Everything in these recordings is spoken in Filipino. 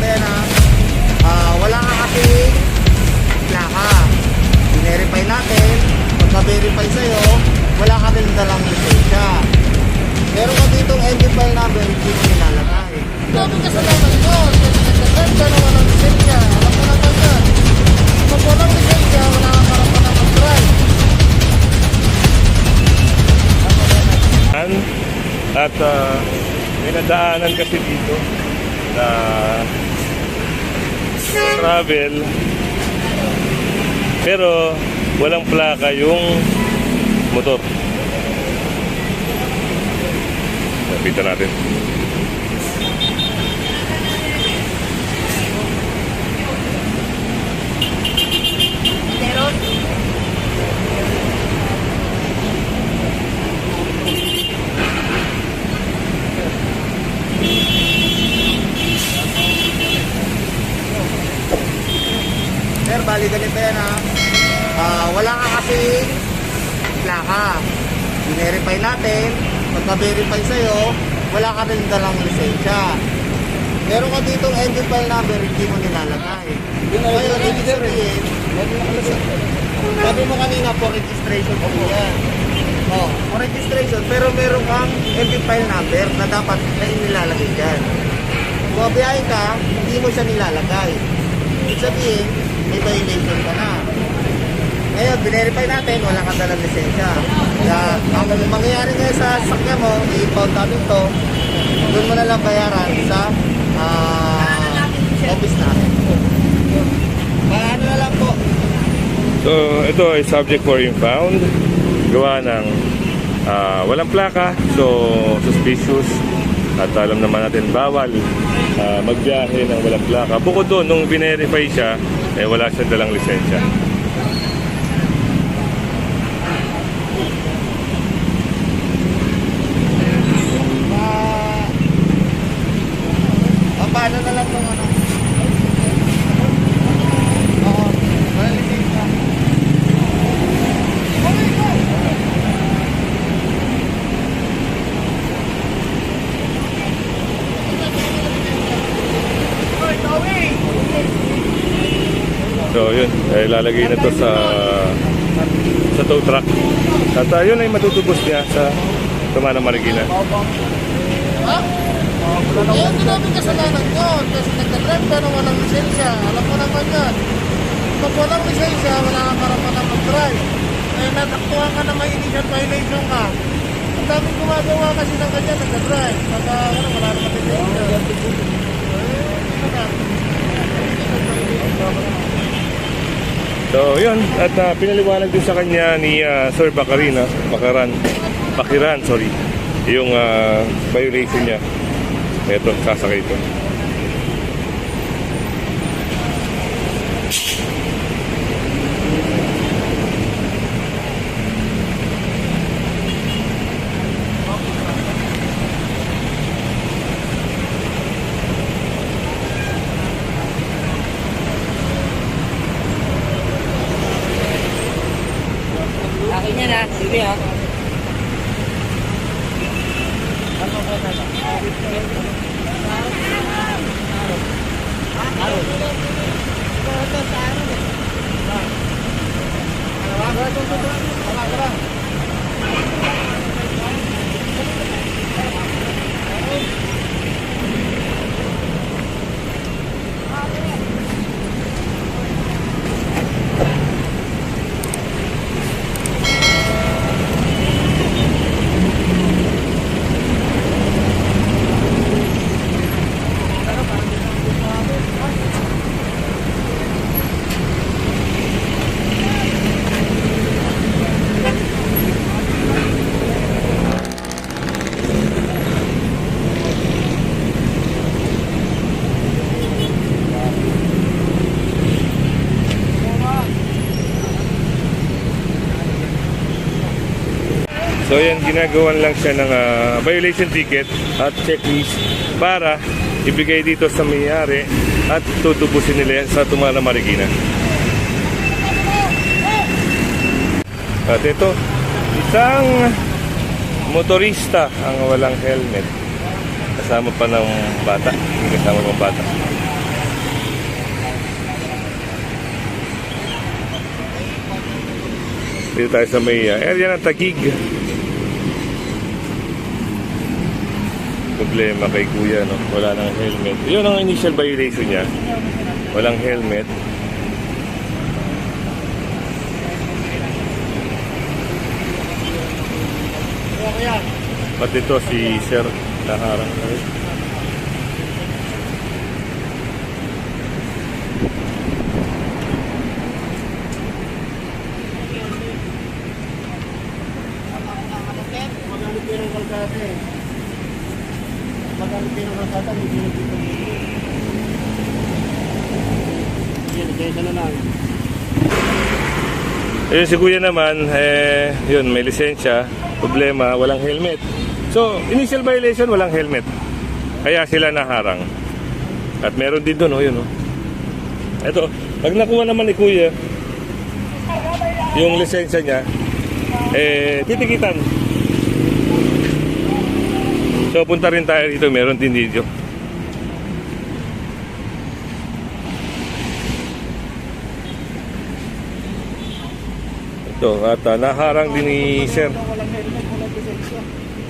ganito yan ha. Wala ka kasi plaka. I-verify natin. Pagka-verify sa'yo, wala ka rin dalang lisensya. Meron ka ditong engine file number, hindi mo nilalagay. Sabi ka sa laman yun. Nagkakanta na walang lisensya. Alam mo naman yan. Pag walang lisensya, wala ka karapan ng drive. At may nadaanan kasi dito na travel pero walang plaka yung motor. Lapitan natin. Sir, bali ganito yan ha. Wala ka kasi plaka. I-verify natin. Pagka-verify sa'yo, wala ka rin dalang lisensya. Meron ka ditong engine file number, hindi mo nilalagay. Ngayon, ibig sabihin, sabi mo kanina for registration po yan. For registration, pero meron kang engine file number na dapat na inilalagay dyan. Kung mabiyahe ka, hindi mo siya nilalagay. Ibig sabihin, may violation ka na. Ngayon, binerify natin, wala kang dalang lisensya. Kaya, ang mangyayari ngayon sa sakya mo, i-impound natin to, doon mo na lang bayaran sa office natin. Paano na lang po? So ito ay subject for impound. Gawa ng walang plaka, so suspicious. At alam naman natin bawal magbiyahe ng walang plaka. Bukod doon, nung binerify siya, wala siyang dalang lisensya. Paano na lang itong ano? Oo, wala lisensya. So yun, ilalagay na to sa tow truck. At yun ay matutubos niya sa Tumana Marikina. Ha? Eh, hindi namin kasalanan yun. Kasi nagkadrive ka na walang lisensya. Alam mo naman yan. Pag walang lisensya, wala ka karapan ng mag-drive. Eh, nataktuhan ka na may initial violation ka. Ang daming gumagawa kasi ng ganyan, nagkadrive. Pagka, wala naman lisensya. So yun, at pinaliwanag din sa kanya ni Sir Bakiran, yung violation niya. Ito, sasakay ito. Akin yan ha. Sige ha. So yan, ginagawan lang siya ng violation ticket at checklist para ibigay dito sa may-ari at tutubusin nila yan sa Tumana Marikina. At ito, isang motorista ang walang helmet. Kasama pa ng bata. Kasama ng bata. Dito tayo sa may area ng Taguig. Problema kay kuya, no? Wala nang helmet. Yun ang initial violation niya. Walang helmet. Pati ito si Sir naharang na rin. Magalit din ang kalsada eh. Magalit din ang kalsada, hindi nyo dito. Yan, kaya na lang. Ayun si kuya naman, yun, may lisensya. Problema, walang helmet. So, initial violation, walang helmet. Kaya sila naharang. At meron din doon, yun, Ito, pag nakuha naman ni kuya, yung lisensya niya, titikitan. So, punta rin tayo dito, meron din dito. Ito, at naharang din ni Sir. Walang helmet, walang lisensya.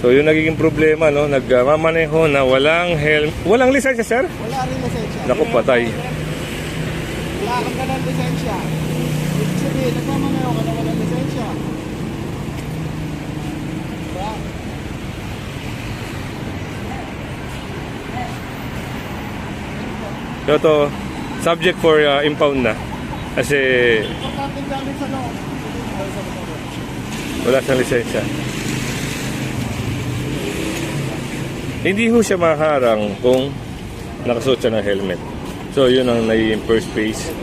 So, yung nagiging problema, nagmamaneho na walang helmet. Walang lisensya, Sir? Wala rin lisensya. Naku, patay. Wala kang ganang lisensya. Ibig sabihin, nagmamanayo ka na walang lisensya. Diba? So, ito, subject for impound na. Kasi Importante gamit sa loob. wala siyang lisensya. Hindi ho siya maharang kung nakasuot siya ng helmet. So, yun ang naging first phase.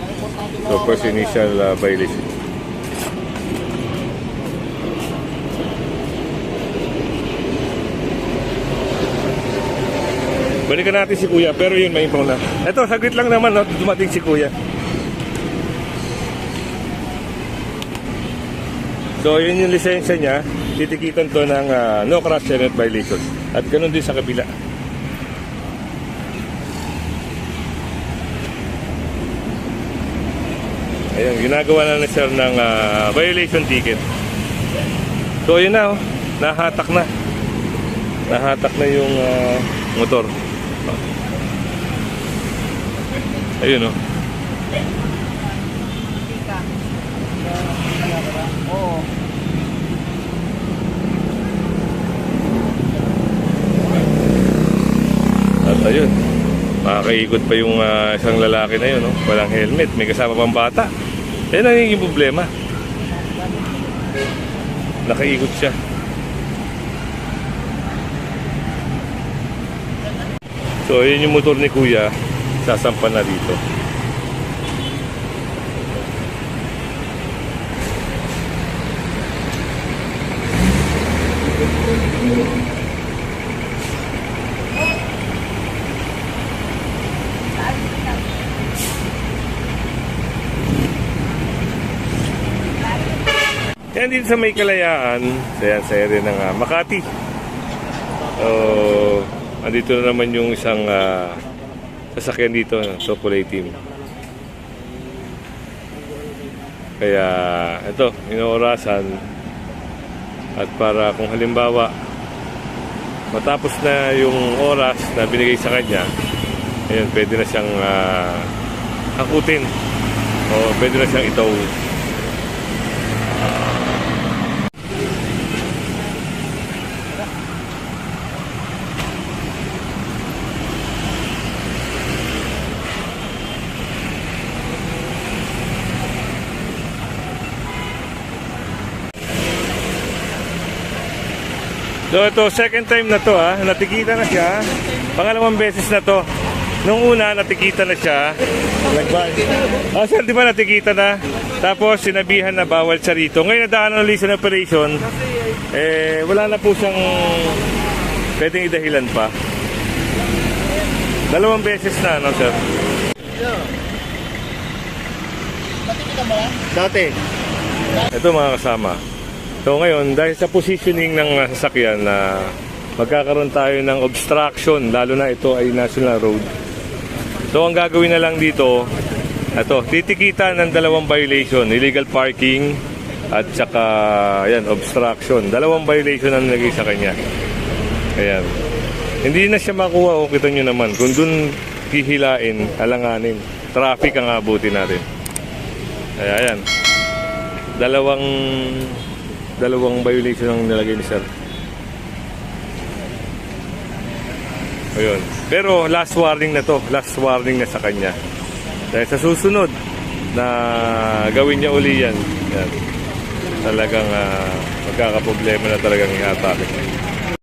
So, first initial violation. Balikan natin si Kuya, pero yun, may impound na. Ito, saglit lang naman, dumating si Kuya. So, yun yung lisensya niya. Titikitan to ng no crash helmet violation. At ganun din sa kabila. Ayun, ginagawa na ni Sir ng violation ticket. So, yun na, nahatak na. Nahatak na yung motor. Ayun, Oo. At ayun, makakaikot pa yung isang lalaki na yun, walang helmet, may kasama pang bata. Yan ang naging problema. Nakaikot siya. So, yun yung motor ni Kuya, sasampan na dito. Yan din sa may Kalayaan, sa area ng Makati. Andito na naman yung isang sasakyan dito, Sopola team. Kaya ito, inoorasan. At para kung halimbawa matapos na yung oras na binigay sa kanya, ayun, pwede na siyang hakutin o pwede na siyang itaw. So ito, second time na to natikita na siya. Pangalawang beses na to. Nung una, natikita na siya. Sir, di ba natikita na? Tapos sinabihan na bawal siya rito. Ngayon nadaan ng listen operation. Wala na po siyang pwedeng idahilan pa. Dalawang beses na, no, sir? Dati. Ito mga kasama. So ngayon, dahil sa positioning ng sasakyan na magkakaroon tayo ng obstruction, lalo na ito ay national road. So ang gagawin na lang dito, ito, titikitan ng dalawang violation, illegal parking at saka yan, obstruction. Dalawang violation ang nilagay sa kanya. Ayan. Hindi na siya makuha, o kita nyo naman. Kung dun hihilain, alanganin, traffic ang abutin natin. Ayan. Dalawang violation ang nilagay ni sir. Ayun. Pero last warning na to. Last warning na sa kanya. Dahil sa susunod na gawin niya uli yan. Talagang magkakaproblema na talagang i-atake.